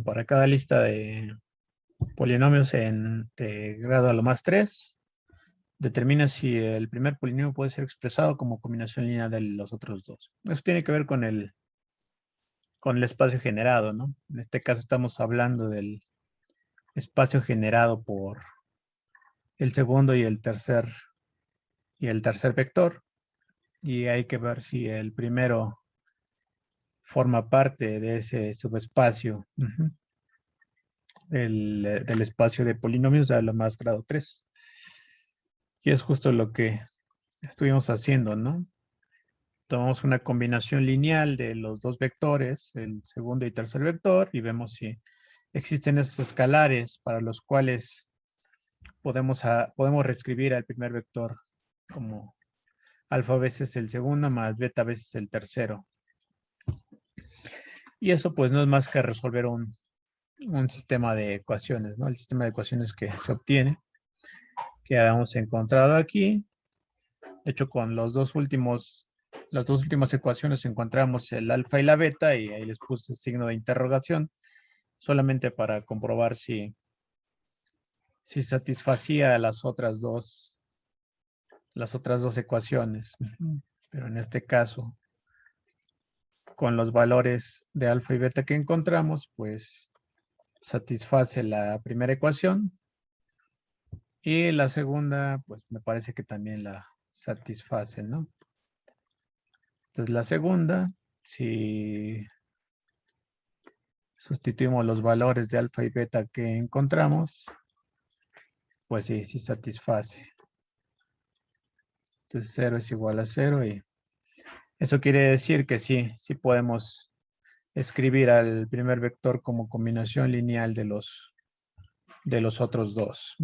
para cada lista de polinomios de grado a lo más 3, determina si el primer polinomio puede ser expresado como combinación lineal de los otros dos. Eso tiene que ver con el espacio generado, ¿no? En este caso estamos hablando del espacio generado por el segundo y el tercer vector, y hay que ver si el primero forma parte de ese subespacio del espacio de polinomios a lo más grado 3. Y es justo lo que estuvimos haciendo, ¿no? Tomamos una combinación lineal de los dos vectores, el segundo y tercer vector, y vemos si existen esos escalares para los cuales podemos reescribir al primer vector como alfa veces el segundo más beta veces el tercero. Y eso pues no es más que resolver un sistema de ecuaciones, ¿no? El sistema de ecuaciones que se obtiene, que habíamos encontrado aquí. De hecho, con las dos últimas ecuaciones encontramos el alfa y la beta, y ahí les puse el signo de interrogación, solamente para comprobar si satisfacía las otras dos ecuaciones. Pero en este caso, con los valores de alfa y beta que encontramos, pues satisface la primera ecuación, y la segunda, pues me parece que también la satisface, ¿no? Entonces la segunda, si sustituimos los valores de alfa y beta que encontramos, pues sí satisface. Entonces 0 es igual a 0, y eso quiere decir que sí podemos escribir al primer vector como combinación lineal de los otros dos.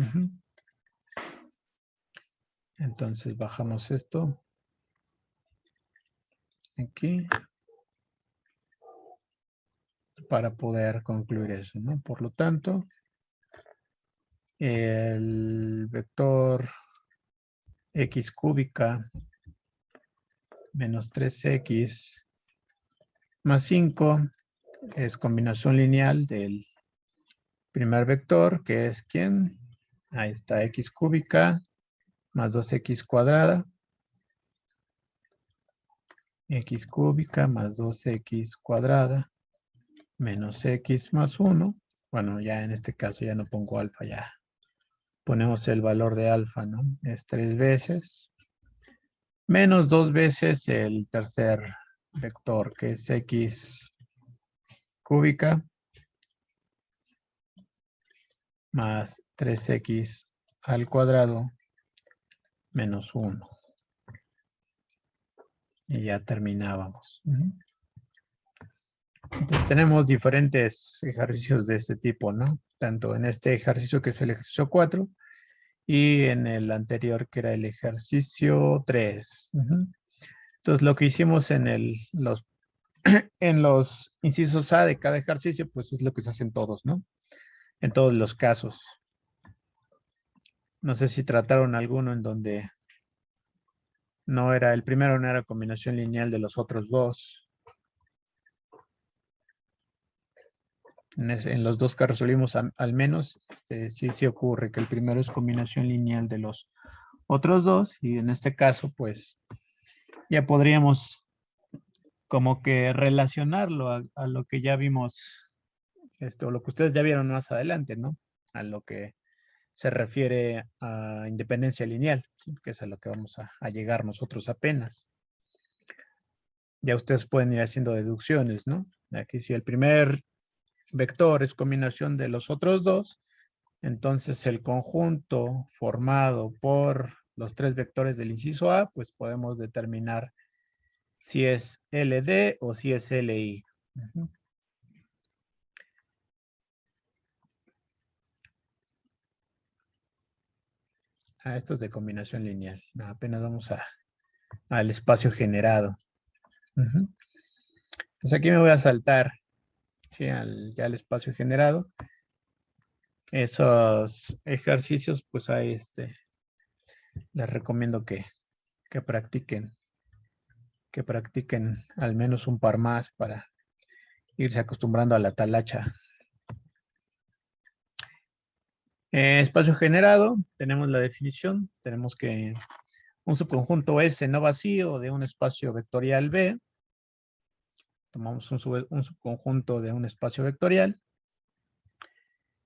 Entonces bajamos esto aquí para poder concluir eso, ¿no? Por lo tanto, el vector x cúbica menos 3x más 5 es combinación lineal del primer vector, que es ¿quién? Ahí está, x cúbica más 2x cuadrada. X cúbica más 2x cuadrada menos x más 1. Bueno, ya en este caso ya no pongo alfa, ya ponemos el valor de alfa, ¿no? Es 3 veces menos 2 veces el tercer vector, que es x cúbica más 3x al cuadrado menos 1. Y ya terminábamos. Entonces tenemos diferentes ejercicios de este tipo, ¿no? Tanto en este ejercicio, que es el ejercicio 4, y en el anterior, que era el ejercicio 3. Entonces lo que hicimos en los incisos A de cada ejercicio, pues es lo que se hace en todos, ¿no? En todos los casos. No sé si trataron alguno en donde el primero no era combinación lineal de los otros dos. En los dos que resolvimos, al menos, sí ocurre que el primero es combinación lineal de los otros dos, y en este caso, pues, ya podríamos como que relacionarlo a lo que ya vimos, o lo que ustedes ya vieron más adelante, ¿no? A lo que se refiere a independencia lineal, ¿sí? Que es a lo que vamos a llegar nosotros apenas. Ya ustedes pueden ir haciendo deducciones, ¿no? Aquí, si el primer vector es combinación de los otros dos, entonces el conjunto formado por los tres vectores del inciso A, pues podemos determinar si es LD o si es LI. Esto es de combinación lineal. Apenas vamos al espacio generado. Entonces aquí me voy a saltar, ¿sí? Ya al espacio generado. Esos ejercicios, pues ahí les recomiendo que practiquen al menos un par más para irse acostumbrando a la talacha. Espacio generado, tenemos la definición, tenemos que un subconjunto S no vacío de un espacio vectorial B, tomamos un subconjunto de un espacio vectorial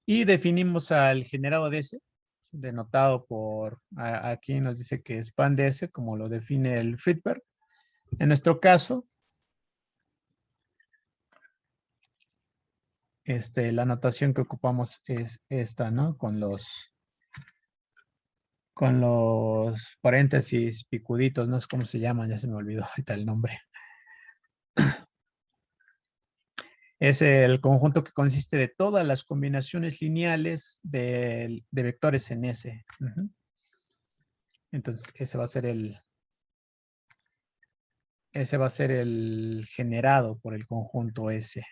y definimos al generado de S, denotado por, aquí nos dice que es span de S, como lo define el Friedberg. En nuestro caso, la notación que ocupamos es esta, ¿no? Con los paréntesis picuditos, no sé cómo se llaman, ya se me olvidó ahorita el nombre. Es el conjunto que consiste de todas las combinaciones lineales de vectores en S. Entonces, ese va a ser el generado por el conjunto S.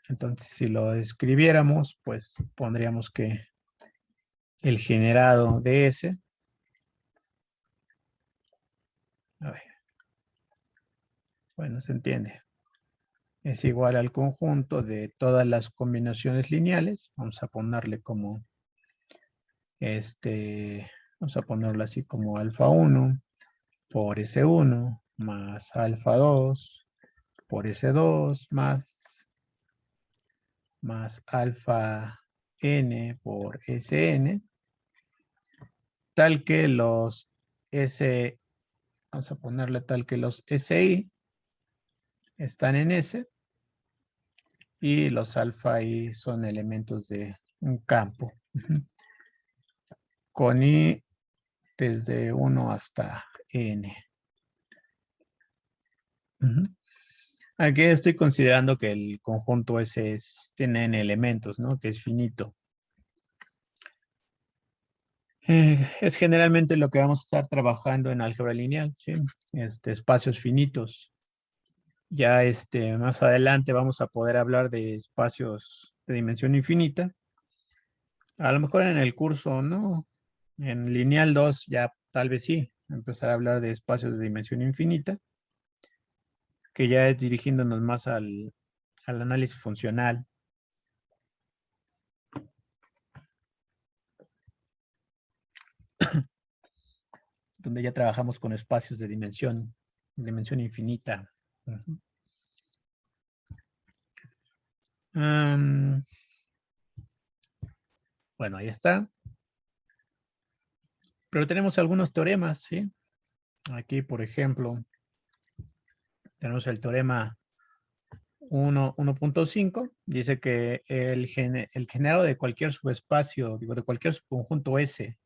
Entonces, si lo escribiéramos, pues pondríamos que el generado de S, a ver, bueno, se entiende, es igual al conjunto de todas las combinaciones lineales. Vamos a ponerle como vamos a ponerlo así como alfa 1 por S1 más alfa 2 por S2 más alfa n por Sn, tal que los S, vamos a ponerle tal que los Si están en S y los alfa i son elementos de un campo. Con i desde 1 hasta n. Aquí estoy considerando que el conjunto S tiene n elementos, ¿no? Que es finito. Es generalmente lo que vamos a estar trabajando en álgebra lineal, ¿sí? Espacios finitos. Ya más adelante vamos a poder hablar de espacios de dimensión infinita. A lo mejor en el curso, ¿no? En lineal 2 ya tal vez sí, empezar a hablar de espacios de dimensión infinita, que ya es dirigiéndonos más al análisis funcional. Donde ya trabajamos con espacios de dimensión infinita. Bueno, ahí está. Pero tenemos algunos teoremas, ¿sí? Aquí, por ejemplo, tenemos el teorema 1.5. Dice que el generado de cualquier subespacio, digo, de cualquier subconjunto S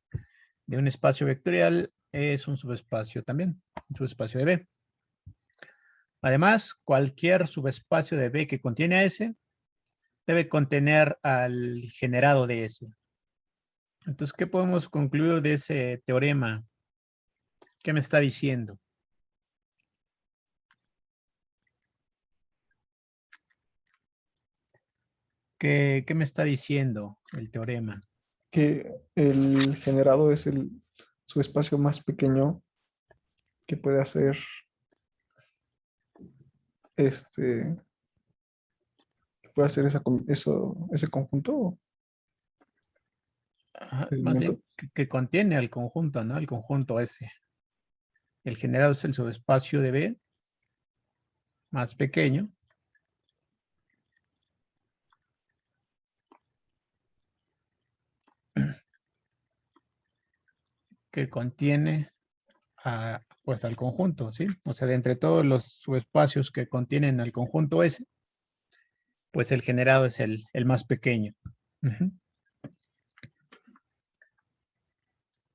de un espacio vectorial es un subespacio también, un subespacio de B. Además, cualquier subespacio de B que contiene a S debe contener al generado de S. Entonces, ¿qué podemos concluir de ese teorema? ¿Qué me está diciendo? ¿Qué me está diciendo el teorema? Que el generado es su espacio más pequeño que puede hacer este ese conjunto Ajá, de más bien elementos. que contiene al conjunto, ¿no? El conjunto S. El generado es el subespacio de B más pequeño que contiene pues al conjunto, ¿sí? O sea, de entre todos los subespacios que contienen al conjunto S, pues el generado es el más pequeño.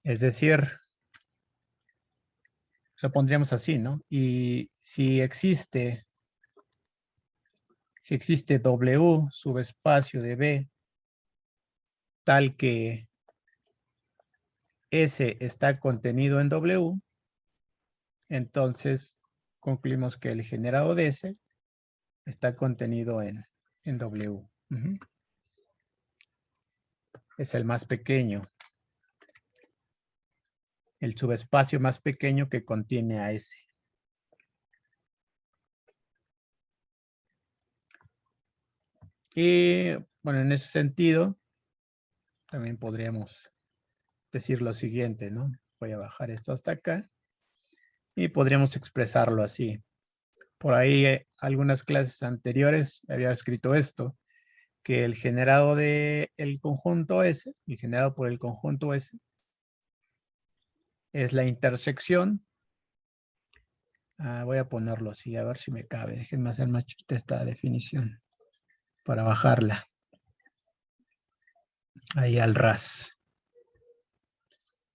Es decir, lo pondríamos así, ¿no? Y si existe W subespacio de B tal que S está contenido en W, entonces concluimos que el generado de S está contenido en W. Es el más pequeño, el subespacio más pequeño que contiene a S. Y bueno, en ese sentido, también podríamos decir lo siguiente, ¿no? Voy a bajar esto hasta acá y podríamos expresarlo así. Por ahí, algunas clases anteriores había escrito esto, que el generado de el conjunto S, el generado por el conjunto S, es la intersección. Voy a ponerlo así, a ver si me cabe. Déjenme hacer más chiste esta definición para bajarla. Ahí al ras.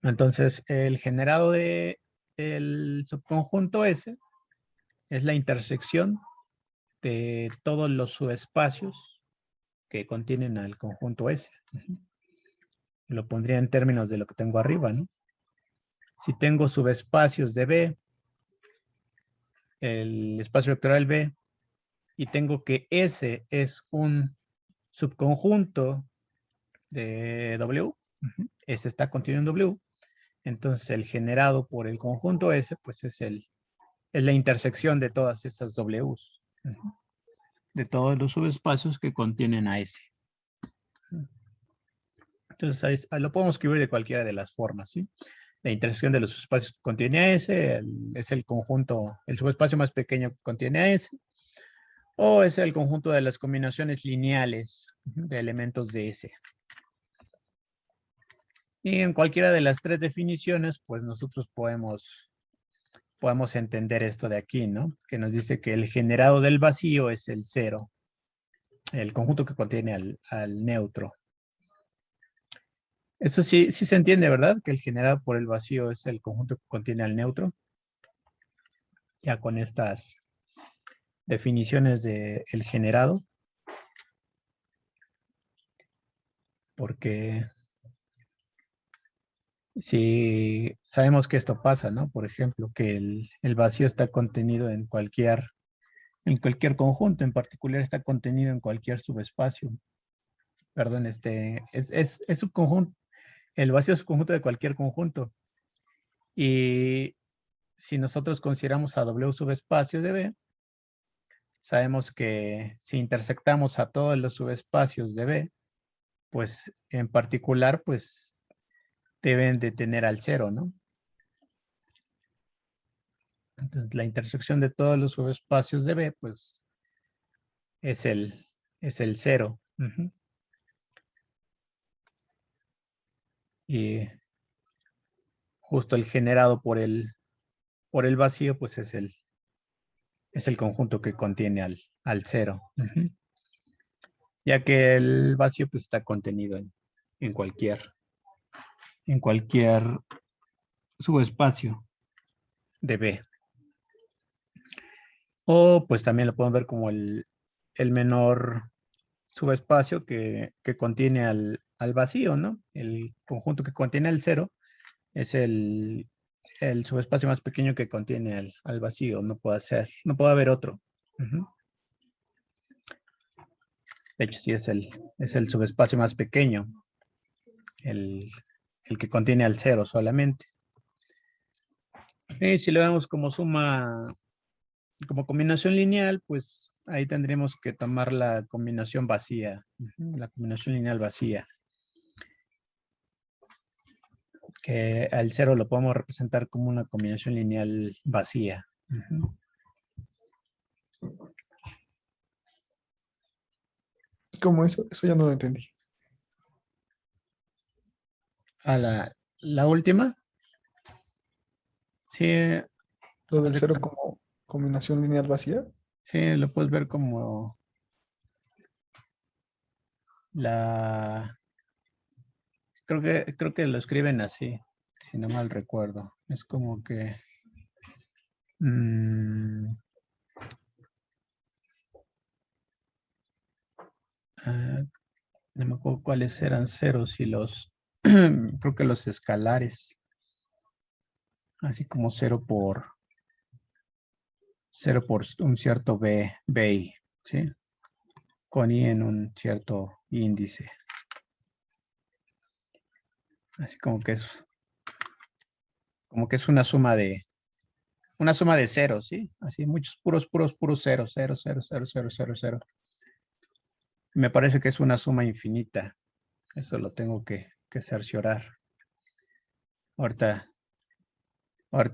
Entonces, el generado de el subconjunto S es la intersección de todos los subespacios que contienen al conjunto S. Lo pondría en términos de lo que tengo arriba, ¿no? Si tengo subespacios de B, el espacio vectorial B, y tengo que S es un subconjunto de W, S está contenido en W, entonces el generado por el conjunto S, pues es la intersección de todas esas Ws, de todos los subespacios que contienen a S. Entonces ahí lo podemos escribir de cualquiera de las formas, ¿sí? La intersección de los subespacios que contiene a S, es el conjunto, el subespacio más pequeño que contiene a S, o es el conjunto de las combinaciones lineales de elementos de S. Y en cualquiera de las tres definiciones, pues nosotros podemos entender esto de aquí, ¿no? Que nos dice que el generado del vacío es el cero, el conjunto que contiene al neutro. Eso sí se entiende, ¿verdad? Que el generado por el vacío es el conjunto que contiene al neutro. Ya con estas definiciones del generado. Porque si sabemos que esto pasa, ¿no? Por ejemplo, que el vacío está contenido en cualquier conjunto, en particular está contenido en cualquier subespacio. Perdón, es subconjunto. El vacío es subconjunto de cualquier conjunto. Y si nosotros consideramos a W subespacio de B, sabemos que si intersectamos a todos los subespacios de B, pues en particular, pues deben de tener al cero, ¿no? Entonces, la intersección de todos los subespacios de B, pues, es el cero. Y justo el generado por el vacío, pues es el conjunto que contiene al cero. Ya que el vacío pues está contenido en cualquier subespacio de B. O pues también lo podemos ver como el menor subespacio que contiene al vacío, ¿no? El conjunto que contiene el cero es el subespacio más pequeño que contiene al vacío. No puede haber otro. De hecho, sí es el subespacio más pequeño, el que contiene al cero solamente. Y si lo vemos como suma, como combinación lineal, pues ahí tendríamos que tomar la combinación vacía, la combinación lineal vacía. Que al cero lo podemos representar como una combinación lineal vacía. ¿Cómo eso? Eso ya no lo entendí. A la última. Sí, Lo del cero como combinación lineal vacía. sí, lo puedes ver como la... Creo que lo escriben así, si no mal recuerdo. Es como que... no me acuerdo cuáles eran ceros y los... creo que los escalares. Así como cero por un cierto BI, ¿sí? Con I en un cierto índice. Así como que es una suma de ceros, ¿sí? Así muchos puros ceros, 0, 0, 0, 0, 0, 0. Me parece que es una suma infinita. Eso lo tengo que cerciorar. Ahorita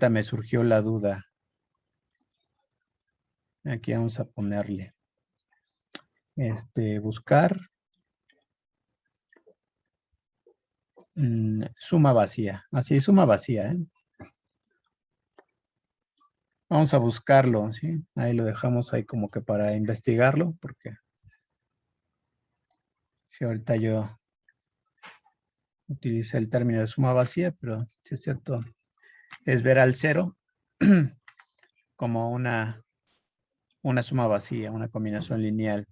me surgió la duda. Aquí vamos a ponerle. Buscar. Suma vacía. Así, suma vacía, ¿eh? Vamos a buscarlo, ¿sí? Ahí lo dejamos ahí como que para investigarlo, porque si ahorita yo utilicé el término de suma vacía, pero sí es cierto, es ver al cero como una suma vacía, una combinación lineal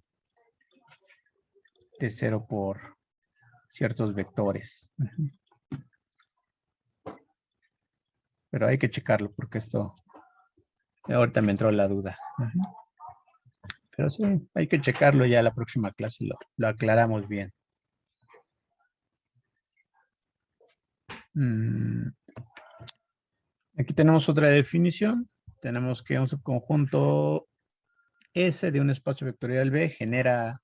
de cero por ciertos vectores. Pero hay que checarlo porque esto, ahorita me entró la duda. Pero sí, hay que checarlo ya la próxima clase, lo aclaramos bien. Aquí tenemos otra definición. Tenemos que un subconjunto S de un espacio vectorial B genera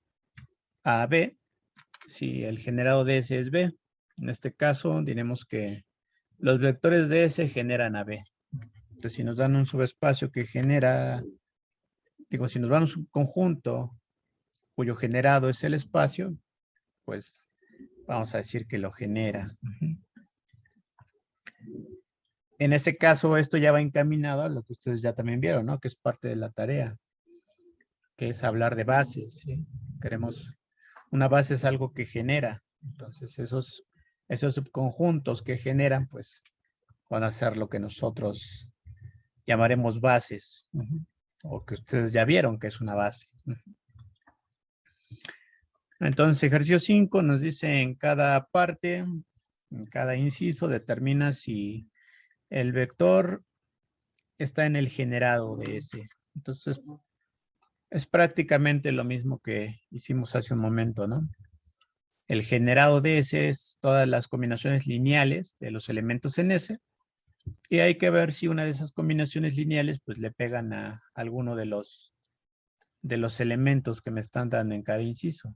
a B si el generado de S es B. En este caso diremos que los vectores de S generan a B. Entonces, si nos dan un subespacio que genera, si nos dan un subconjunto cuyo generado es el espacio, pues vamos a decir que lo genera. En ese caso, esto ya va encaminado a lo que ustedes ya también vieron, ¿no? Que es parte de la tarea, que es hablar de bases, ¿sí? Una base es algo que genera. Entonces, esos subconjuntos que generan, pues, van a ser lo que nosotros llamaremos bases, o que ustedes ya vieron que es una base. Entonces, ejercicio 5 nos dice en cada parte, en cada inciso, determina si el vector está en el generado de ese. Entonces, es prácticamente lo mismo que hicimos hace un momento, ¿no? El generado de ese es todas las combinaciones lineales de los elementos en ese. Y hay que ver si una de esas combinaciones lineales pues le pegan a alguno de los elementos que me están dando en cada inciso.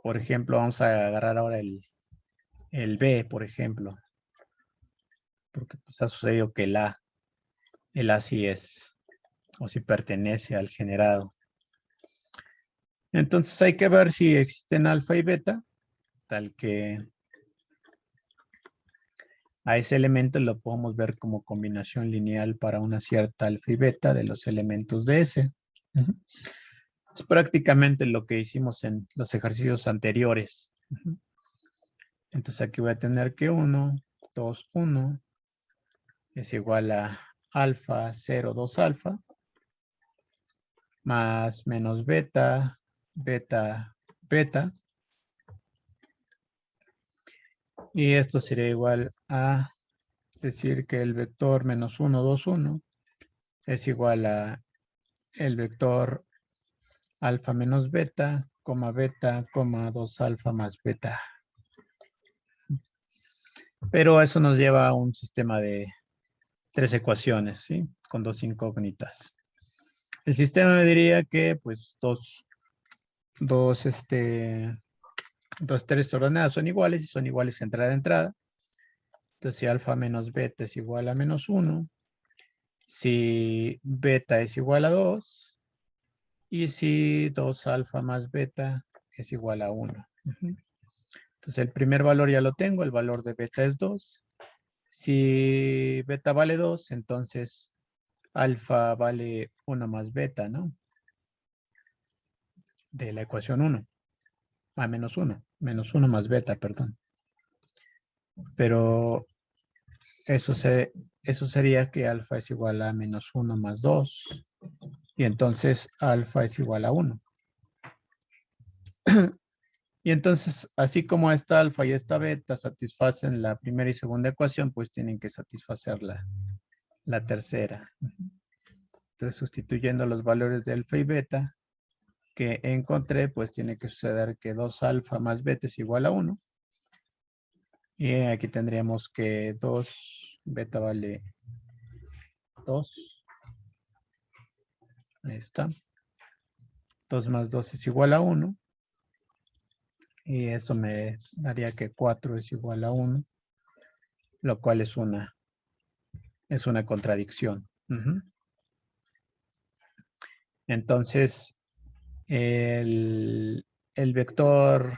Por ejemplo, vamos a agarrar ahora el B, por ejemplo. Porque pues ha sucedido que el A sí es, o si pertenece al generado. Entonces hay que ver si existen alfa y beta, tal que a ese elemento lo podemos ver como combinación lineal para una cierta alfa y beta de los elementos de S. Es prácticamente lo que hicimos en los ejercicios anteriores. Entonces aquí voy a tener que 1, 2, 1 es igual a alfa, 0, 2 alfa, más menos beta, beta, beta. Y esto sería igual a decir que el vector menos 1, 2, 1 es igual a el vector alfa menos beta, beta, 2 alfa más beta. Pero eso nos lleva a un sistema de 3 ecuaciones, ¿sí? Con 2 incógnitas. El sistema me diría que, pues, dos tres ordenadas son iguales y son iguales entrada a entrada. Entonces, si alfa menos beta es igual a menos 1, si beta es igual a 2, y si 2 alfa más beta es igual a 1. Entonces, el primer valor ya lo tengo, el valor de beta es 2. Si beta vale 2, entonces alfa vale 1 más beta, ¿no? De la ecuación 1. Menos 1. Menos 1 más beta, perdón. Pero eso sería que alfa es igual a menos 1 más 2. Y entonces alfa es igual a 1. Y entonces, así como esta alfa y esta beta satisfacen la primera y segunda ecuación, pues tienen que satisfacer la tercera. Entonces, sustituyendo los valores de alfa y beta que encontré, pues tiene que suceder que 2 alfa más beta es igual a 1. Y aquí tendríamos que 2 beta vale 2. Ahí está. 2 más 2 es igual a 1. Y eso me daría que 4 es igual a 1, lo cual es una contradicción. Entonces, el vector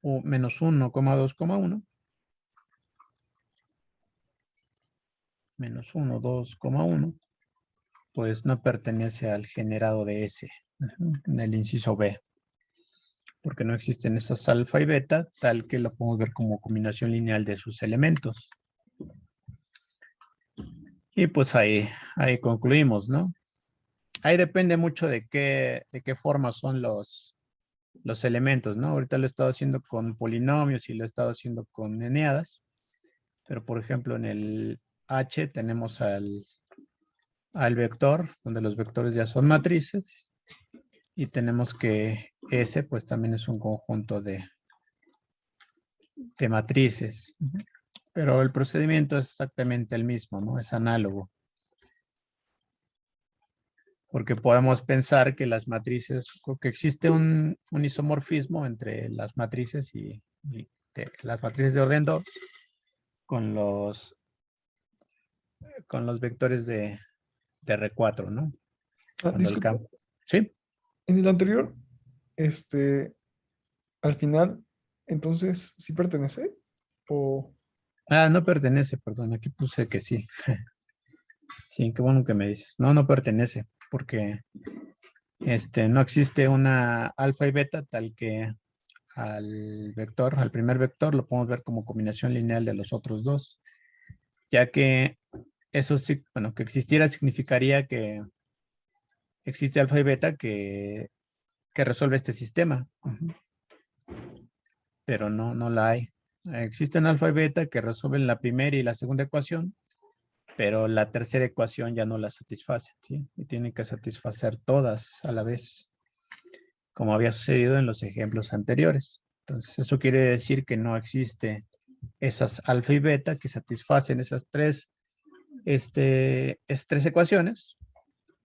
menos 1, 2,1, menos 1, 2,1, pues no pertenece al generado de S, en el inciso B, porque no existen esas alfa y beta, tal que lo podemos ver como combinación lineal de sus elementos. Y pues ahí concluimos, ¿no? Ahí depende mucho de qué forma son los elementos, ¿no? Ahorita lo he estado haciendo con polinomios y lo he estado haciendo con eneadas, pero por ejemplo en el H tenemos al vector, donde los vectores ya son matrices, y tenemos que S pues también es un conjunto de matrices, pero el procedimiento es exactamente el mismo, ¿no? Es análogo. Porque podemos pensar que las matrices, que existe un isomorfismo entre las matrices y las matrices de orden 2 con los vectores de R4, ¿no? Cuando el Disculpa, campo. ¿Sí? en el anterior, al final, entonces, ¿sí pertenece? ¿O Ah, no pertenece, perdón, aquí puse que sí. Sí, qué bueno que me dices. No, no pertenece, porque no existe una alfa y beta tal que al primer vector, lo podemos ver como combinación lineal de los otros dos, ya que eso sí, bueno, que existiera significaría que existe alfa y beta que resuelve este sistema. Pero no la hay. Existen alfa y beta que resuelven la primera y la segunda ecuación, pero la tercera ecuación ya no la satisface, ¿sí? Y tienen que satisfacer todas a la vez, como había sucedido en los ejemplos anteriores. Entonces, eso quiere decir que no existe esas alfa y beta que satisfacen esas tres ecuaciones,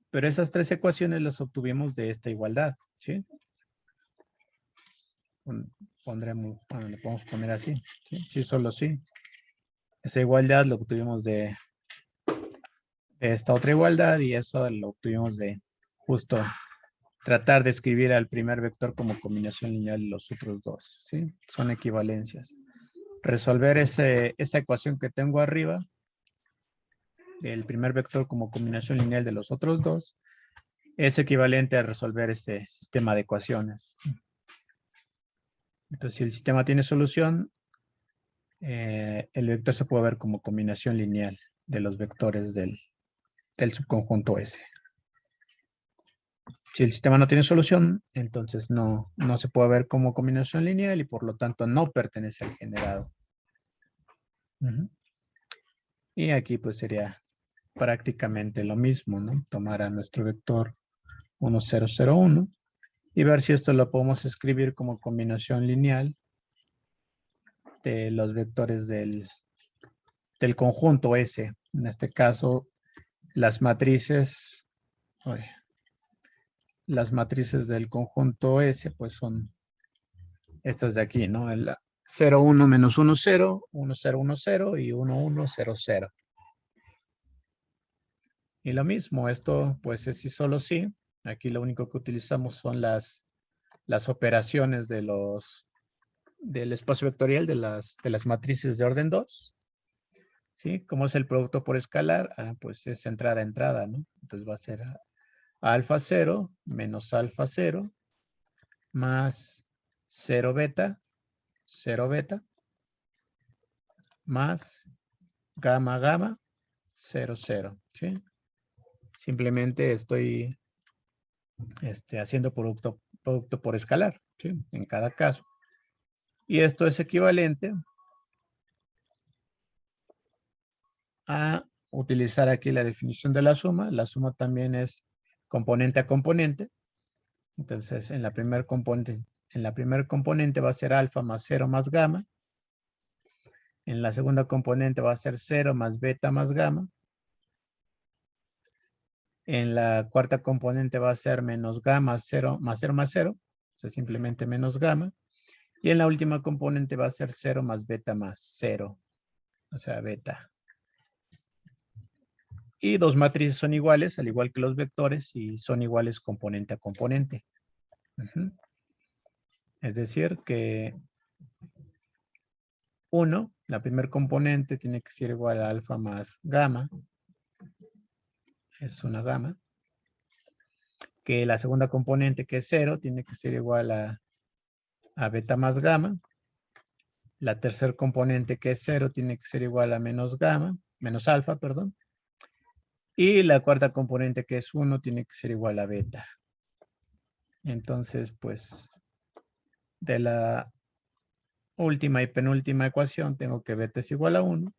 pero esas tres ecuaciones las obtuvimos de esta igualdad, ¿sí? Pondremos, bueno, le podemos poner así, ¿sí? Sí, solo sí. Esa igualdad lo obtuvimos de esta otra igualdad y eso lo obtuvimos de justo tratar de escribir al primer vector como combinación lineal de los otros dos, ¿sí? Son equivalencias. Resolver esa ecuación que tengo arriba, el primer vector como combinación lineal de los otros dos, es equivalente a resolver este sistema de ecuaciones. Entonces, si el sistema tiene solución, el vector se puede ver como combinación lineal de los vectores del subconjunto S. Si el sistema no tiene solución, entonces no se puede ver como combinación lineal y por lo tanto no pertenece al generado. Y aquí pues sería prácticamente lo mismo, ¿no? Tomar a nuestro vector 1, 0, 0, 1 y ver si esto lo podemos escribir como combinación lineal de los vectores del conjunto S. En este caso, las matrices del conjunto S pues son estas de aquí, ¿no? El 0, 1, menos 1, 0, 1, 0, 1, 0 y 1, 1, 0, 0. Y lo mismo, esto pues es sí solo sí. Aquí lo único que utilizamos son las operaciones del espacio vectorial de las matrices de orden 2. ¿Sí? ¿Cómo es el producto por escalar? Pues es entrada a entrada, ¿no? Entonces va a ser alfa 0 menos alfa 0 más 0 beta más gamma gamma 0 0, ¿sí? Simplemente estoy haciendo producto por escalar, ¿sí? En cada caso. Y esto es equivalente a utilizar aquí la definición de la suma. La suma también es componente a componente. Entonces, en la primer componente va a ser alfa más 0 más gamma. En la segunda componente va a ser 0 más beta más gamma. En la cuarta componente va a ser menos gamma 0 más 0 más 0. O sea, simplemente menos gamma. Y en la última componente va a ser 0 más beta más 0. O sea, beta. Y dos matrices son iguales, al igual que los vectores, y son iguales componente a componente. Es decir, que 1, la primer componente tiene que ser igual a alfa más gamma. Es una gamma. Que la segunda componente, que es 0, tiene que ser igual a beta más gamma. La tercera componente, que es 0, tiene que ser igual a menos gamma, menos alfa, perdón. Y la cuarta componente, que es 1, tiene que ser igual a beta. Entonces, pues, de la última y penúltima ecuación, tengo que beta es igual a 1.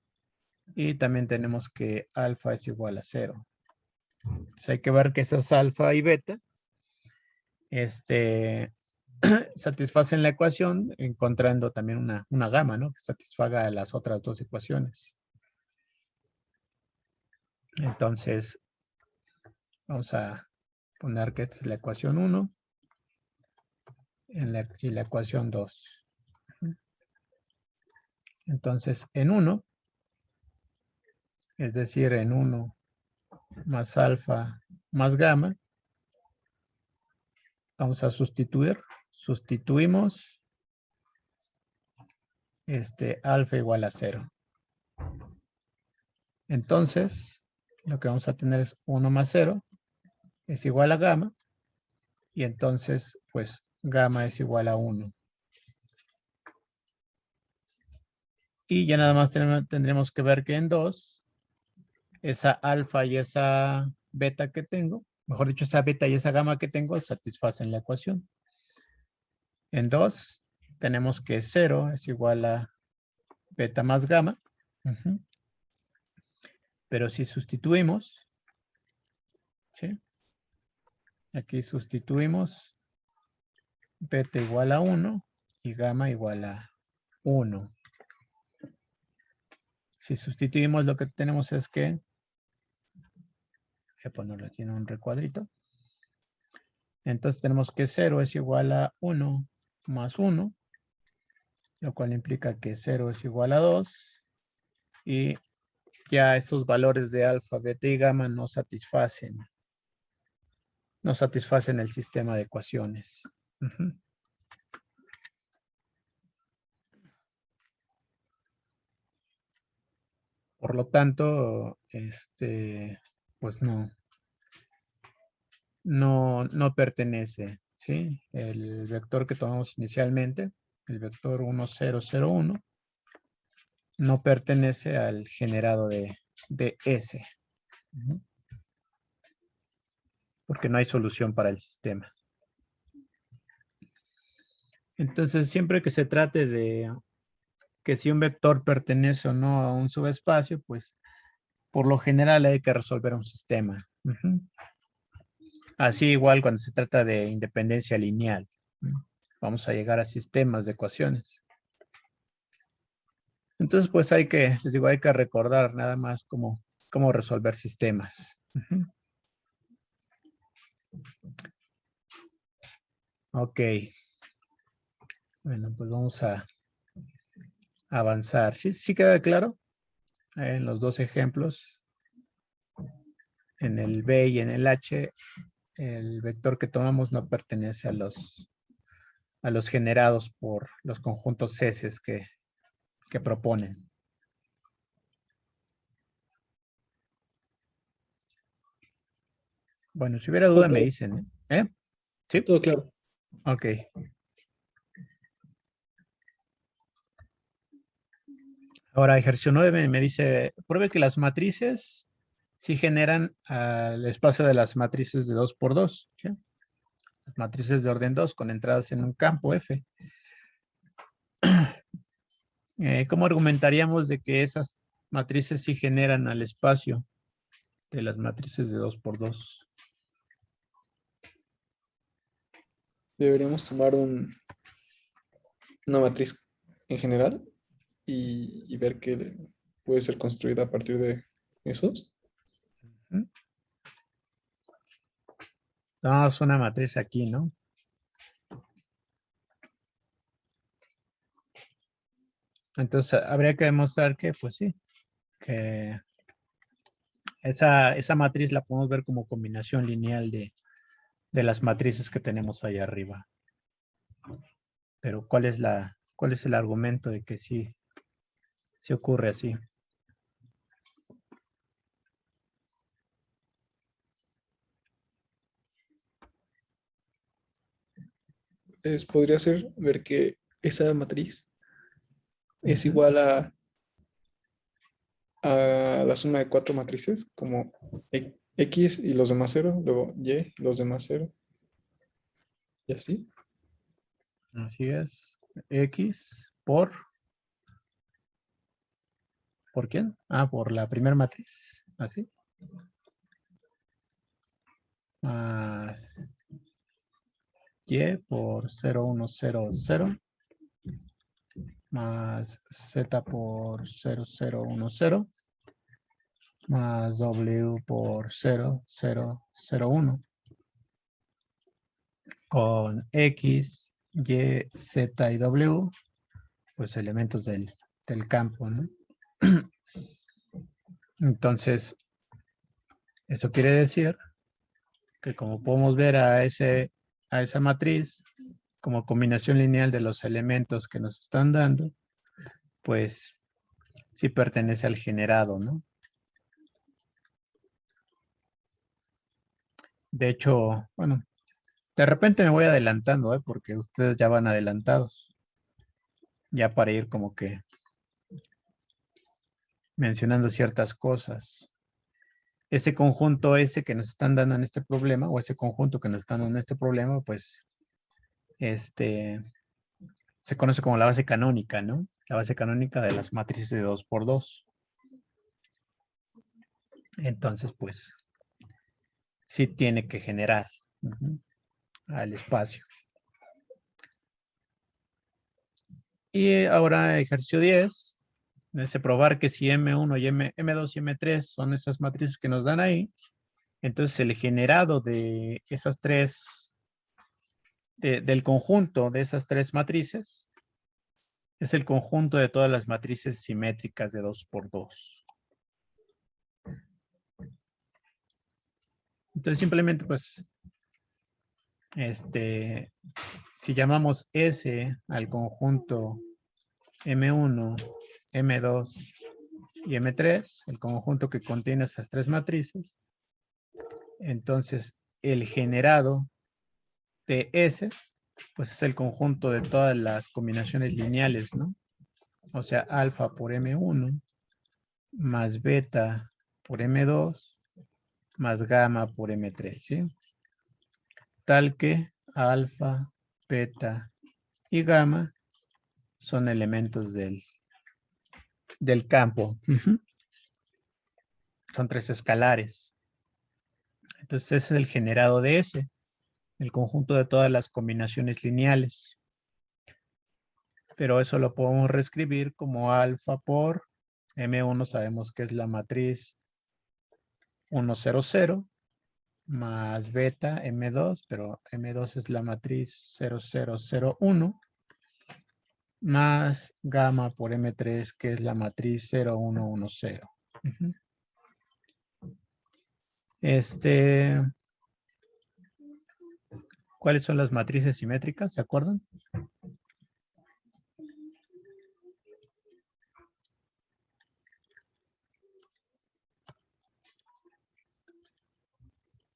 Y también tenemos que alfa es igual a 0. Entonces hay que ver que esas alfa y beta satisfacen la ecuación, encontrando también una gamma, ¿no? Que satisfaga las otras dos ecuaciones. Entonces, vamos a poner que esta es la ecuación 1 y la ecuación 2. Entonces, en 1, es decir, en 1 más alfa más gamma, vamos a sustituir. Sustituimos alfa igual a 0. Entonces, lo que vamos a tener es 1 más 0 es igual a gamma. Y entonces, pues, gamma es igual a 1. Y ya nada más tendremos que ver que en 2, esa alfa y esa beta que tengo, mejor dicho, esa beta y esa gamma que tengo, satisfacen la ecuación. En 2, tenemos que 0 es igual a beta más gamma. Pero si sustituimos, ¿sí? Aquí sustituimos beta igual a 1 y gamma igual a 1. Si sustituimos, lo que tenemos es que, voy a ponerlo aquí en un recuadrito. Entonces tenemos que 0 es igual a 1 más 1, lo cual implica que 0 es igual a 2. Y ya esos valores de alfa, beta y gamma no satisfacen el sistema de ecuaciones. Por lo tanto, pues no pertenece, ¿sí? El vector que tomamos inicialmente, el vector 1, 0, 0, 1, no pertenece al generado de S. Porque no hay solución para el sistema. Entonces, siempre que se trate de que si un vector pertenece o no a un subespacio, pues por lo general hay que resolver un sistema. Así igual cuando se trata de independencia lineal. Vamos a llegar a sistemas de ecuaciones. Entonces, pues les digo, hay que recordar nada más cómo resolver sistemas. Ok. Bueno, pues vamos a avanzar. ¿Sí queda claro? En los dos ejemplos. En el B y en el H, el vector que tomamos no pertenece a los generados por los conjuntos S que proponen. Bueno, si hubiera duda me dicen, ¿eh? ¿Sí? Todo claro. Ok. Ahora, ejercicio 9 me dice, pruebe que las matrices sí generan el espacio de las matrices de 2 por 2. ¿Sí? Las matrices de orden 2 con entradas en un campo F. ¿Cómo argumentaríamos de que esas matrices sí generan al espacio de las matrices de 2 por 2? Deberíamos tomar una matriz en general y ver qué puede ser construida a partir de esos. Tomamos una matriz aquí, ¿no? Entonces habría que demostrar que, pues sí, que esa matriz la podemos ver como combinación lineal de las matrices que tenemos ahí arriba. Pero ¿cuál es el argumento de que sí ocurre así? Podría ser ver que esa matriz es Ujú. igual a la suma de 4 matrices, como X y los demás 0, luego Y y los demás 0, y así. Así es. X ¿por quién? Ah, por la primera matriz. Así. Más Y por 0, 1, 0, 0. Más Z por 0, 0, 1, 0. Más W por 0, 0, 0, 1. Con X, Y, Z y W, pues elementos del campo, ¿no? Entonces, eso quiere decir que como podemos ver a esa matriz como combinación lineal de los elementos que nos están dando, pues sí pertenece al generado, ¿no? De hecho, bueno, de repente me voy adelantando, ¿eh? Porque ustedes ya van adelantados, ya para ir como que mencionando ciertas cosas. Ese conjunto ese que nos están dando en este problema, o ese conjunto que nos están dando en este problema, pues, se conoce como la base canónica, ¿no? La base canónica de las matrices de 2 por 2. Entonces, pues, sí tiene que generar al espacio. Y ahora ejercicio 10, es probar que si M1 y M2 y M3 son esas matrices que nos dan ahí, entonces el generado de esas tres, del conjunto de esas tres matrices, es el conjunto de todas las matrices simétricas de 2 por 2. Entonces simplemente pues, si llamamos S al conjunto M1, M2 y M3, el conjunto que contiene esas tres matrices, entonces el generado de S, pues es el conjunto de todas las combinaciones lineales, ¿no? O sea, alfa por M1 más beta por M2 más gamma por M3, ¿sí? Tal que alfa, beta y gamma son elementos del campo. Son tres escalares. Entonces ese es el generado de S, el conjunto de todas las combinaciones lineales. Pero eso lo podemos reescribir como alfa por M1, sabemos que es la matriz 1, 0, 0, más beta M2, pero M2 es la matriz 0, 0, 0, 1, más gamma por M3, que es la matriz 0, 1, 1, 0. ¿Cuáles son las matrices simétricas? ¿Se acuerdan?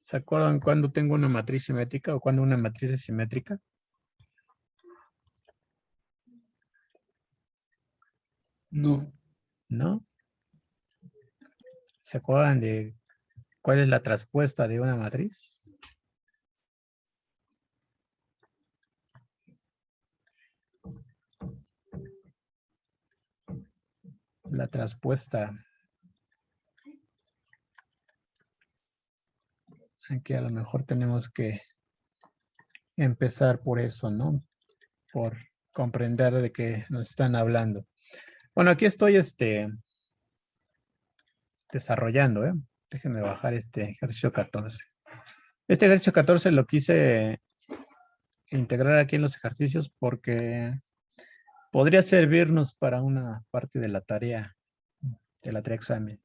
¿Se acuerdan cuando tengo una matriz simétrica o cuando una matriz es simétrica? No. ¿No? ¿Se acuerdan de cuál es la traspuesta de una matriz? La traspuesta. Aquí a lo mejor tenemos que empezar por eso, ¿no? Por comprender de qué nos están hablando. Bueno, aquí estoy desarrollando, ¿eh? Déjenme bajar este ejercicio 14. Este ejercicio 14 lo quise integrar aquí en los ejercicios porque podría servirnos para una parte de la tarea examen.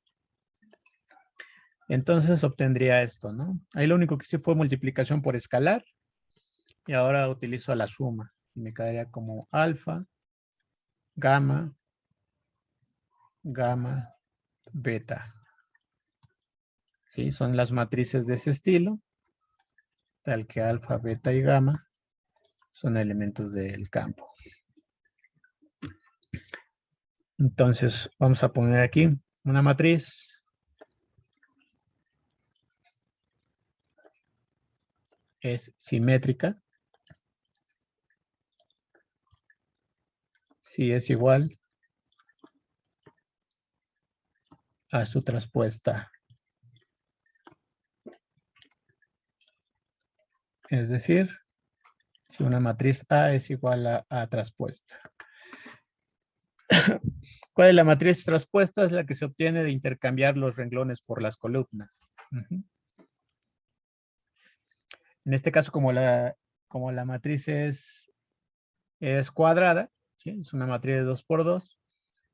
Entonces obtendría esto, ¿no? Ahí lo único que hice fue multiplicación por escalar y ahora utilizo la suma. Y me quedaría como alfa, gamma, gamma, beta. ¿Sí? Son las matrices de ese estilo, tal que alfa, beta y gamma son elementos del campo. Entonces vamos a poner aquí una matriz es simétrica si es igual a su traspuesta. Es decir, si una matriz A es igual a traspuesta. ¿Cuál es la matriz traspuesta? Es la que se obtiene de intercambiar los renglones por las columnas. En este caso, como la matriz es cuadrada, ¿sí? Es una matriz de 2 por 2,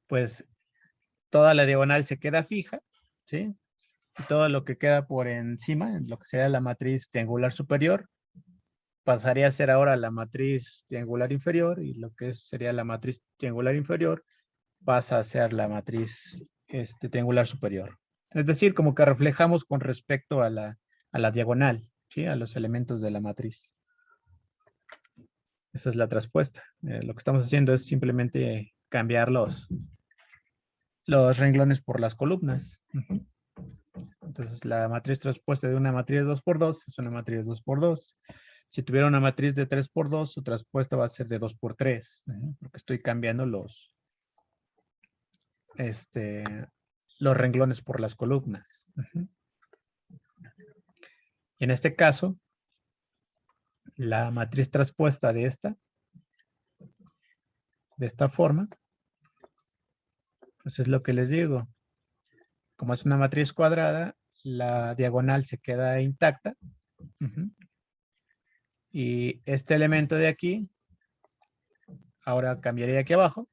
pues toda la diagonal se queda fija, ¿sí? Y todo lo que queda por encima, lo que sería la matriz triangular superior, pasaría a ser ahora la matriz triangular inferior, y lo que sería la matriz triangular inferior pasa a ser la matriz triangular superior. Es decir, como que reflejamos con respecto a la diagonal, ¿sí? A los elementos de la matriz. Esa es la traspuesta. Lo que estamos haciendo es simplemente cambiar los renglones por las columnas. Entonces, la matriz traspuesta de una matriz 2 por 2 es una matriz 2 por 2. Si tuviera una matriz de 3 por 2, su traspuesta va a ser de 2 por 3, porque estoy cambiando los renglones por las columnas. Y en este caso, la matriz traspuesta de esta forma, pues es lo que les digo. Como es una matriz cuadrada, la diagonal se queda intacta. Y este elemento de aquí, ahora cambiaría aquí abajo.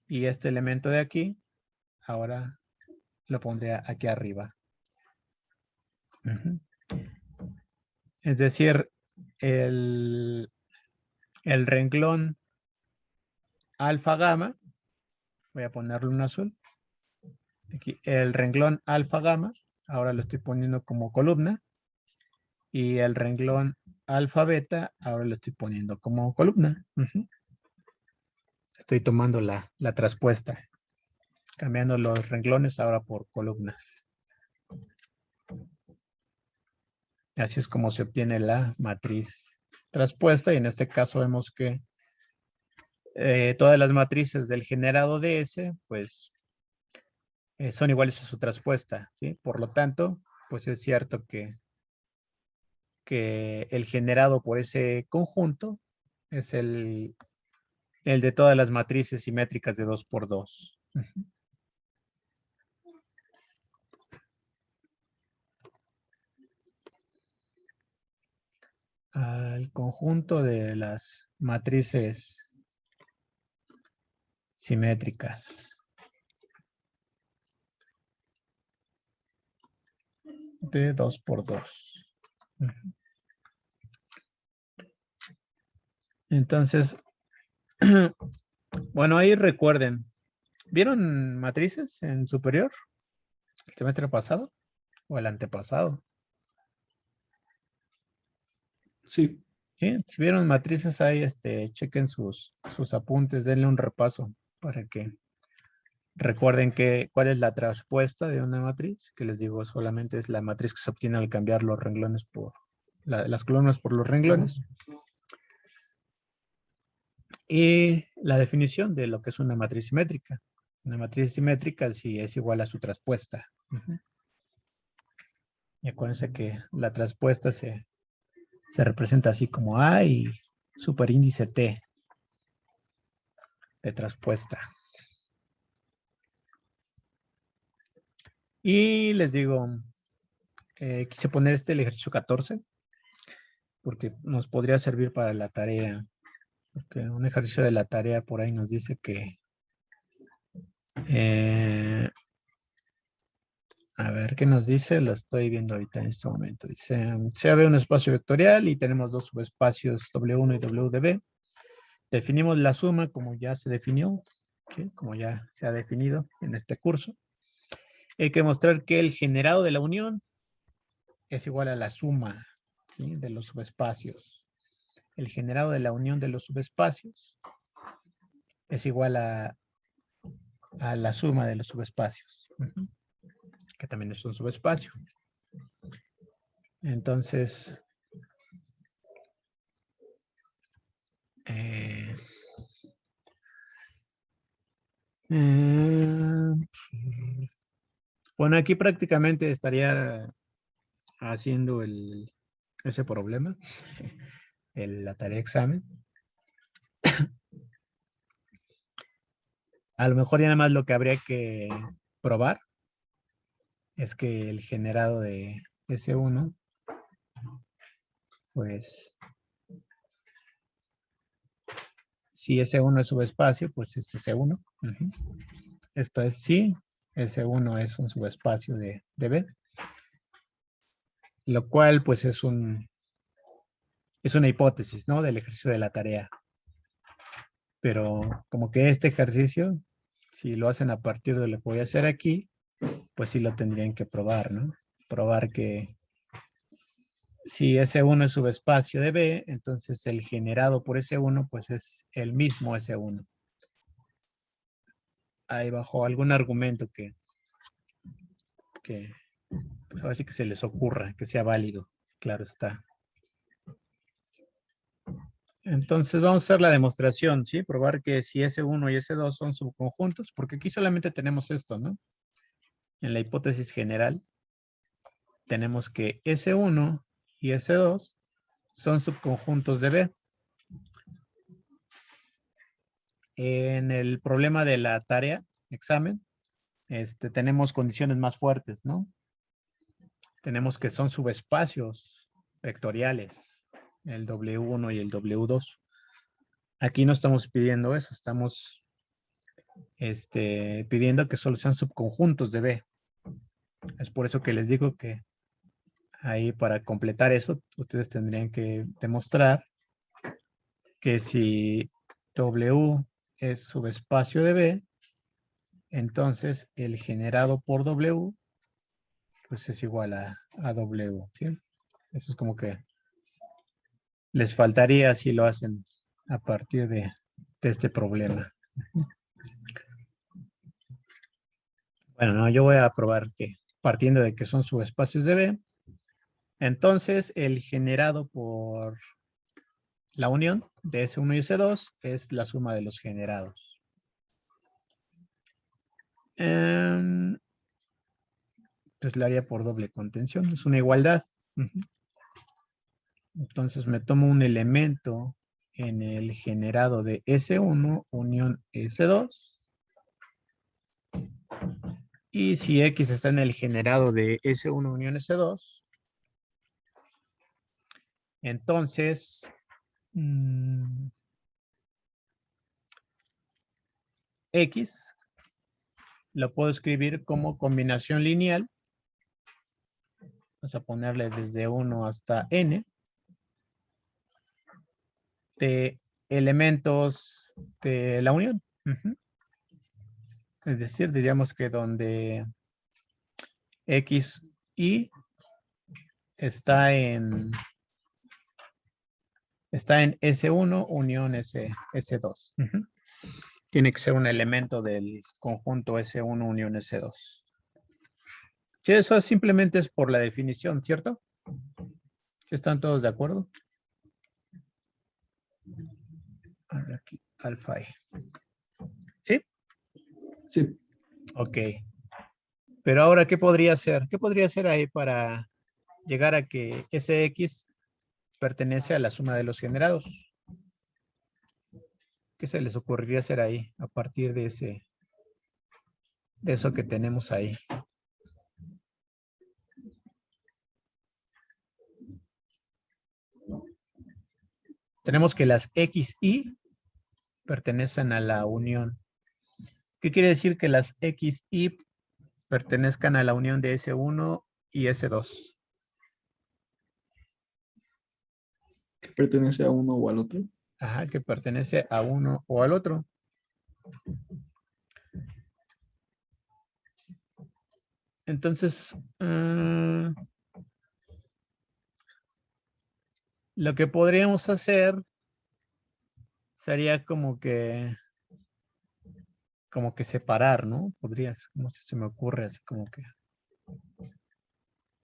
Y este elemento de aquí, ahora lo pondría aquí arriba. Es decir, el renglón alfa gamma, voy a ponerle un azul. Aquí, el renglón alfa gamma, ahora lo estoy poniendo como columna. Y el renglón alfa beta, ahora lo estoy poniendo como columna. Estoy tomando la traspuesta, cambiando los renglones ahora por columnas. Así es como se obtiene la matriz traspuesta, y en este caso vemos que todas las matrices del generado de S, pues son iguales a su traspuesta, ¿sí? Por lo tanto, pues es cierto que el generado por ese conjunto es el de todas las matrices simétricas de 2 por 2. Al conjunto de las matrices simétricas de 2 por 2. Entonces, bueno, ahí recuerden, ¿vieron matrices en superior? ¿El semestre pasado o el antepasado? Sí. ¿Sí? Si vieron matrices ahí, chequen sus apuntes, denle un repaso para que recuerden cuál es la traspuesta de una matriz, que les digo, solamente es la matriz que se obtiene al cambiar los renglones por las columnas por los renglones. Y la definición de lo que es una matriz simétrica. Una matriz simétrica si es igual a su traspuesta. Y acuérdense que la traspuesta se representa así como A y superíndice T de traspuesta. Y les digo, quise poner el ejercicio 14 porque nos podría servir para la tarea. Porque un ejercicio de la tarea por ahí nos dice que a ver, ¿qué nos dice? Lo estoy viendo ahorita en este momento. Dice, se ve un espacio vectorial y tenemos dos subespacios W1 y W de B. Definimos la suma como ya se definió, ¿sí? Como ya se ha definido en este curso. Hay que mostrar que el generado de la unión es igual a la suma, ¿sí? De los subespacios. El generado de la unión de los subespacios es igual a la suma de los subespacios, que también es un subespacio. Entonces, bueno, aquí prácticamente estaría haciendo ese problema, la tarea de examen. A lo mejor ya nada más lo que habría que probar es que el generado de S1, pues, si S1 es subespacio, pues es S1. Esto es si S1 es un subespacio de B. Lo cual, pues, es una hipótesis, ¿no? Del ejercicio de la tarea. Pero como que este ejercicio, si lo hacen a partir de lo que voy a hacer aquí, pues sí lo tendrían que probar, ¿no? Probar que si S1 es subespacio de B, entonces el generado por S1, pues es el mismo S1. Ahí bajo algún argumento que pues ahora sí que se les ocurra, que sea válido, claro está. Entonces vamos a hacer la demostración, ¿sí? Probar que si S1 y S2 son subconjuntos, porque aquí solamente tenemos esto, ¿no? En la hipótesis general tenemos que S1 y S2 son subconjuntos de B. En el problema de la tarea, examen, tenemos condiciones más fuertes, ¿no? Tenemos que son subespacios vectoriales, el W1 y el W2. Aquí no estamos pidiendo eso, estamos pidiendo que solo sean subconjuntos de B. Es por eso que les digo que ahí para completar eso, ustedes tendrían que demostrar que si W es subespacio de B, entonces el generado por W pues es igual a W, ¿sí? Eso es como que les faltaría si lo hacen a partir de este problema. Bueno, no, yo voy a probar que partiendo de que son subespacios de B, entonces el generado por la unión de S1 y S2 es la suma de los generados. Entonces la haría por doble contención, es una igualdad. Entonces me tomo un elemento en el generado de S1 unión S2. Y si X está en el generado de S1 unión S2, entonces X lo puedo escribir como combinación lineal. Vamos a ponerle desde 1 hasta N de elementos de la unión. Es decir, diríamos que donde X y está en S1 unión S2. Tiene que ser un elemento del conjunto S1 unión S2. Sí, eso simplemente es por la definición, ¿cierto? ¿Sí están todos de acuerdo? Aquí, alfa E. ¿Sí? Sí. Ok. Pero ahora, ¿qué podría hacer? ¿Qué podría hacer ahí para llegar a que ese X pertenece a la suma de los generados? ¿Qué se les ocurriría hacer ahí a partir de eso que tenemos ahí? tenemos que las X, Y pertenecen a la unión. ¿Qué quiere decir que las X, Y pertenezcan a la unión de S1 y S2? Que pertenece a uno o al otro. Ajá, que pertenece a uno o al otro. Entonces, lo que podríamos hacer sería como que separar, ¿no? Podrías, no sé si se me ocurre, así como que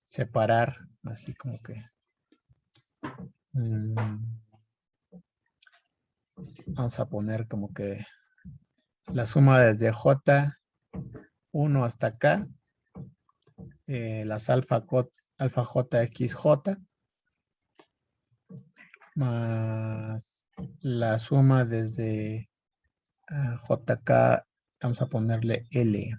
separar, así como que vamos a poner como que la suma desde J1 hasta acá, las alfa JXJ, más la suma desde JK, vamos a ponerle L.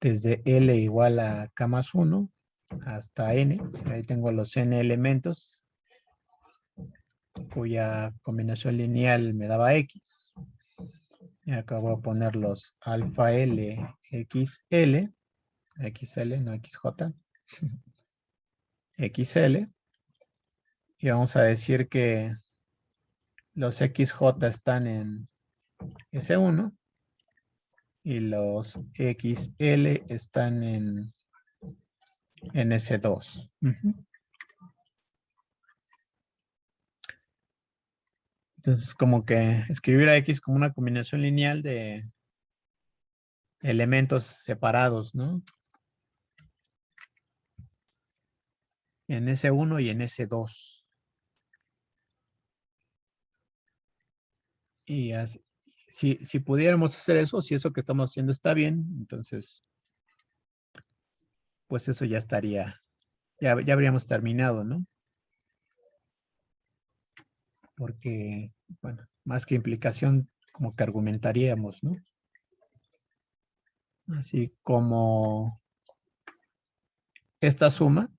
Desde L igual a K más 1 hasta N. Ahí tengo los N elementos, cuya combinación lineal me daba X. Y acá voy a poner los alfa L, XL, XL, no XJ, XL. Y vamos a decir que los XJ están en S1 y los XL están en S2. Entonces, como que escribir a X como una combinación lineal de elementos separados, ¿no? En S1 y en S2. Y así, si pudiéramos hacer eso, si eso que estamos haciendo está bien, entonces, pues eso ya estaría, ya habríamos terminado, ¿no? Porque, bueno, más que implicación, como que argumentaríamos, ¿no? Así como esta suma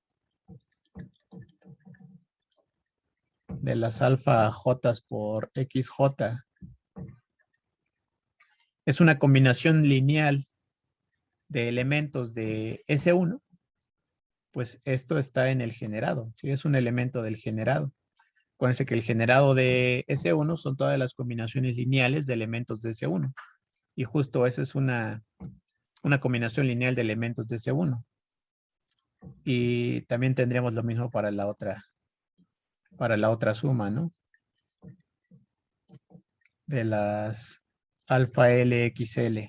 de las alfa J por XJ es una combinación lineal de elementos de S1, pues esto está en el generado, ¿sí? Es un elemento del generado. Acuérdense que el generado de S1 son todas las combinaciones lineales de elementos de S1. Y justo esa es una combinación lineal de elementos de S1. Y también tendríamos lo mismo para la otra suma, ¿no? De las alfa L, XL.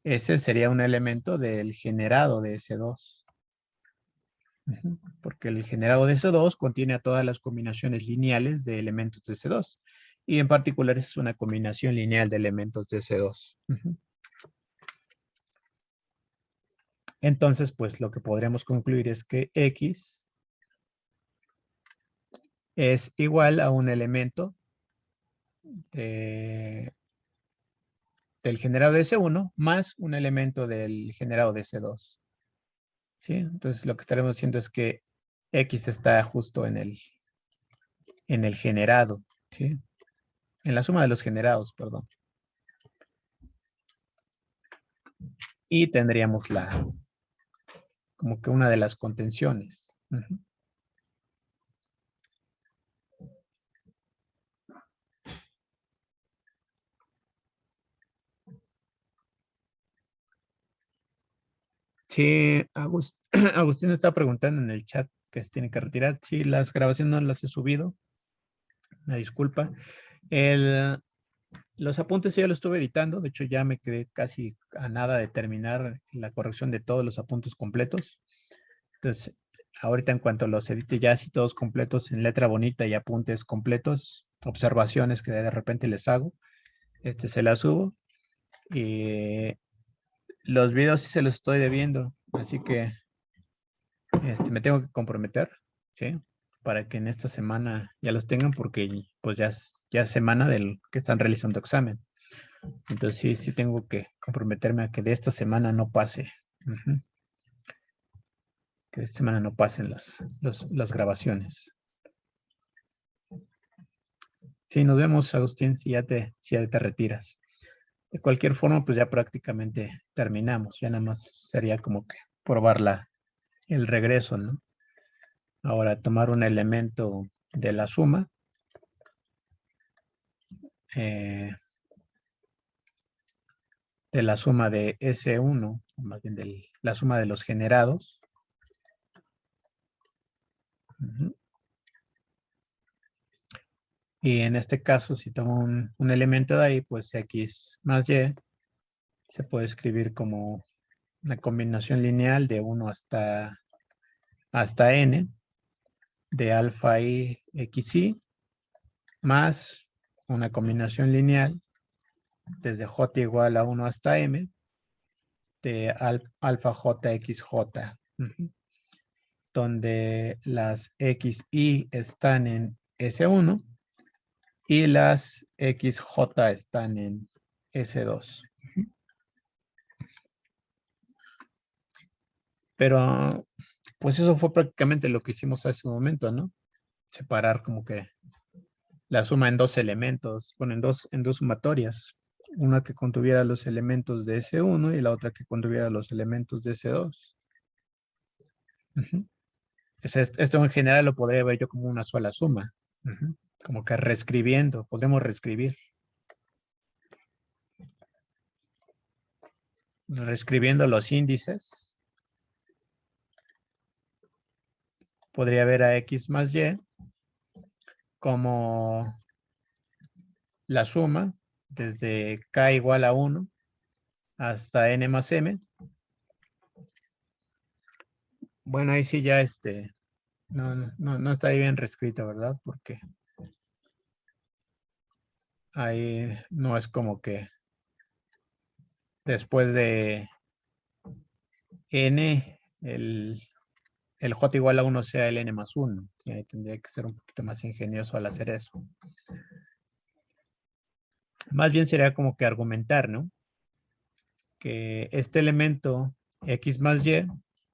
Ese sería un elemento del generado de S2. Porque el generado de S2 contiene a todas las combinaciones lineales de elementos de S2. Y en particular es una combinación lineal de elementos de S2. Entonces, pues lo que podríamos concluir es que X es igual a un elemento del generado de S1 más un elemento del generado de S2. ¿Sí? Entonces lo que estaremos haciendo es que X está justo en el generado, ¿sí? En la suma de los generados, perdón. Y tendríamos como que una de las contenciones. Sí, Agustín está preguntando en el chat que se tiene que retirar. Sí, las grabaciones no las he subido. Una disculpa. Los apuntes ya los estuve editando. De hecho, ya me quedé casi a nada de terminar la corrección de todos los apuntes completos. Entonces, ahorita en cuanto los edite ya así todos completos en letra bonita y apuntes completos, observaciones que de repente les hago, se las subo. Y los videos sí se los estoy debiendo. Así que me tengo que comprometer, ¿sí? Para que en esta semana ya los tengan porque pues ya es semana del que están realizando examen. Entonces sí tengo que comprometerme a que de esta semana no pase. que esta semana no pasen las grabaciones. Sí, nos vemos, Agustín, si ya te retiras. De cualquier forma, pues ya prácticamente terminamos. Ya nada más sería como que probar el regreso, ¿no? Ahora, tomar un elemento de la suma. De la suma de S1, más bien de la suma de los generados. Y en este caso, si tomo un elemento de ahí, pues X más Y se puede escribir como una combinación lineal de 1 hasta N de alfa y XY más una combinación lineal desde J igual a 1 hasta M de alfa J X J, donde las XY están en S1 y las XJ están en S2. Pero, pues eso fue prácticamente lo que hicimos hace un momento, ¿no? Separar como que la suma en dos elementos, bueno, en dos sumatorias. Una que contuviera los elementos de S1 y la otra que contuviera los elementos de S2. Entonces, esto en general lo podría ver yo como una sola suma. Como que reescribiendo, podremos reescribir. Reescribiendo los índices. Podría ver a X más Y como la suma desde K igual a 1 hasta N más M. Bueno, ahí sí ya no está bien reescrito, ¿verdad? Porque ahí no es como que después de N, el J igual a 1 sea el N más 1. Sí, ahí tendría que ser un poquito más ingenioso al hacer eso. Más bien sería como que argumentar, ¿no? Que este elemento X más Y,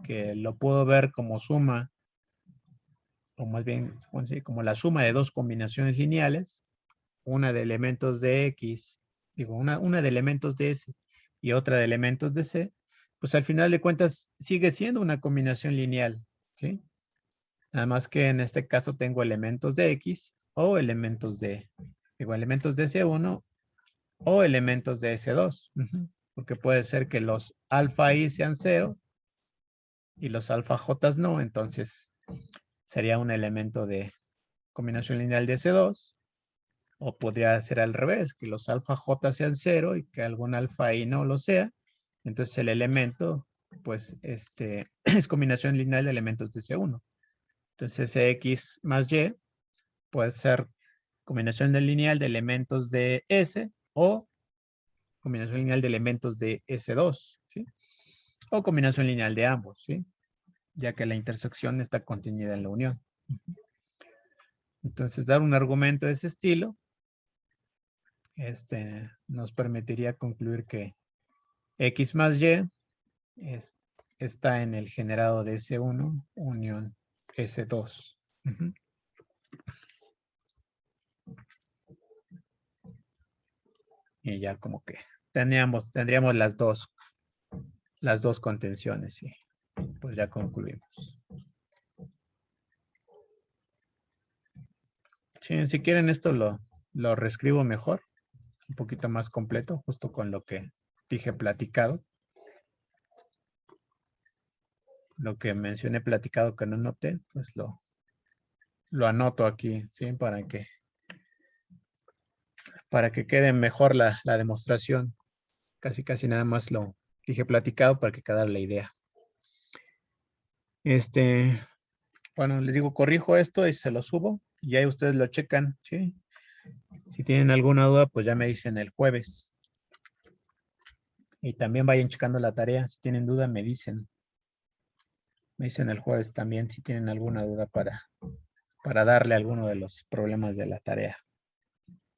que lo puedo ver como suma, o más bien como la suma de dos combinaciones lineales, una de elementos de X, digo, una de elementos de S y otra de elementos de C, pues al final de cuentas sigue siendo una combinación lineal, ¿sí? Nada más que en este caso tengo elementos de X o elementos de, digo, elementos de S1 o elementos de S2. Porque puede ser que los alfa I sean 0 y los alfa J no, entonces sería un elemento de combinación lineal de S2. O podría ser al revés, que los alfa J sean 0 y que algún alfa I no lo sea. Entonces el elemento, pues, es combinación lineal de elementos de S1. Entonces X más Y puede ser combinación lineal de elementos de S o combinación lineal de elementos de S2, ¿sí? O combinación lineal de ambos, ¿sí? Ya que la intersección está contenida en la unión. Entonces, dar un argumento de ese estilo nos permitiría concluir que X más Y está en el generado de S1 unión S2. Y ya como que tendríamos las dos contenciones y pues ya concluimos. Sí, si quieren esto lo reescribo mejor, un poquito más completo, justo con lo que dije platicado. Lo que mencioné platicado que no noté, pues lo anoto aquí, ¿sí? Para que quede mejor la demostración. Casi nada más lo dije platicado para que quedara la idea. Bueno, les digo, corrijo esto y se lo subo y ahí ustedes lo checan, ¿sí? Si tienen alguna duda, pues ya me dicen el jueves. Y también vayan checando la tarea. Si tienen duda, me dicen. Me dicen el jueves también si tienen alguna duda para darle alguno de los problemas de la tarea.